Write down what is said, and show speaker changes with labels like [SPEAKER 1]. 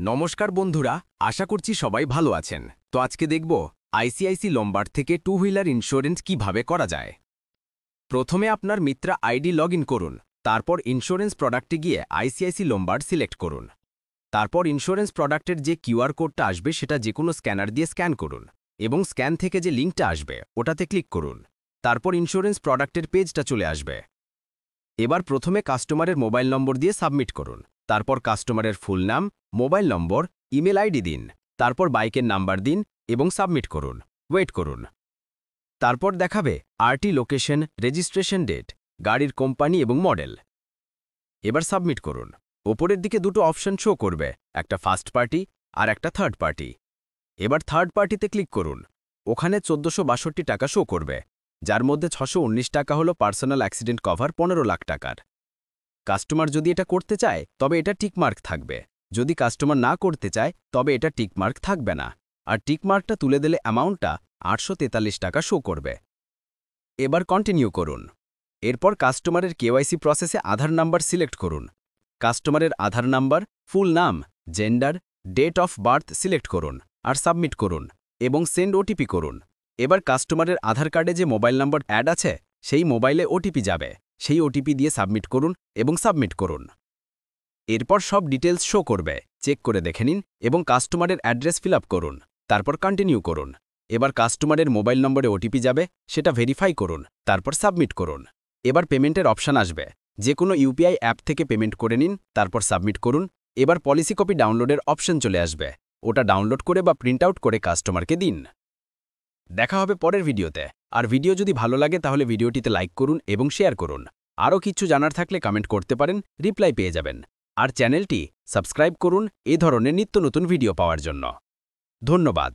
[SPEAKER 1] নমস্কার বন্ধুরা, আশা করছি সবাই ভালো আছেন। তো আজকে দেখব আইসিআইসি লম্বার্ড থেকে টু হুইলার ইন্স্যুরেন্স কিভাবে করা যায়। প্রথমে আপনার মিত্রা আইডি লগ করুন, তারপর ইন্স্যুরেন্স প্রোডাক্টে গিয়ে আইসিআইসি লম্বার্ড সিলেক্ট করুন। তারপর ইন্স্যুরেন্স প্রোডাক্টের যে কিউআর কোডটা আসবে সেটা যে কোনো স্ক্যানার দিয়ে স্ক্যান করুন এবং স্ক্যান থেকে যে লিঙ্কটা আসবে ওটাতে ক্লিক করুন। তারপর ইন্স্যুরেন্স প্রোডাক্টের পেজটা চলে আসবে। এবার প্রথমে কাস্টমারের মোবাইল নম্বর দিয়ে সাবমিট করুন। তারপর কাস্টমারের ফুল নাম, মোবাইল নম্বর, ইমেল আইডি দিন। তারপর বাইকের নাম্বার দিন এবং সাবমিট করুন। ওয়েট করুন। তারপর দেখাবে আরটি লোকেশন, রেজিস্ট্রেশন ডেট, গাড়ির কোম্পানি এবং মডেল। এবার সাবমিট করুন। ওপরের দিকে দুটো অপশন শো করবে, একটা ফার্স্ট পার্টি আর একটা থার্ড পার্টি। এবার থার্ড পার্টিতে ক্লিক করুন। ওখানে ১৪৬২ টাকা শো করবে, যার মধ্যে ৬১৯ টাকা হলো পার্সোনাল অ্যাক্সিডেন্ট কভার ১৫ লাখ টাকার। কাস্টমার যদি এটা করতে চায় তবে এটা টিকমার্ক থাকবে, যদি কাস্টমার না করতে চায় তবে এটা টিকমার্ক থাকবে না। আর টিকমার্কটা তুলে দিলে অ্যামাউন্টটা ৮৪৩ টাকা শো করবে। এবার কন্টিনিউ করুন। এরপর কাস্টমারের কেওয়াইসি প্রসেসে আধার নাম্বার সিলেক্ট করুন। কাস্টমারের আধার number, full name, gender, date of birth select করুন আর সাবমিট করুন এবং সেন্ড ওটিপি করুন। এবার কাস্টমারের আধার কার্ডে যে মোবাইল নাম্বার অ্যাড আছে সেই মোবাইলে ওটিপি যাবে, সেই ওটিপি দিয়ে সাবমিট করুন এবং সাবমিট করুন। এরপর সব ডিটেলস শো করবে, চেক করে দেখে নিন এবং কাস্টমারের অ্যাড্রেস ফিল আপ করুন। তারপর কন্টিনিউ করুন। এবার কাস্টমারের মোবাইল নম্বরে ওটিপি যাবে, সেটা ভেরিফাই করুন, তারপর সাবমিট করুন। এবার পেমেন্টের অপশান আসবে, যে কোনো ইউপিআই অ্যাপ থেকে পেমেন্ট করে নিন, তারপর সাবমিট করুন। এবার পলিসি কপি ডাউনলোডের অপশন চলে আসবে, ওটা ডাউনলোড করে বা প্রিন্ট আউট করে কাস্টমারকে দিন। দেখা হবে পরের ভিডিওতে। আর ভিডিও যদি ভালো লাগে তাহলে ভিডিওটিতে লাইক করুন এবং শেয়ার করুন। আরও কিছু জানার থাকলে কমেন্ট করতে পারেন, রিপ্লাই পেয়ে যাবেন। আর চ্যানেলটি সাবস্ক্রাইব করুন এ ধরনের নিত্য নতুন ভিডিও পাওয়ার জন্য। ধন্যবাদ।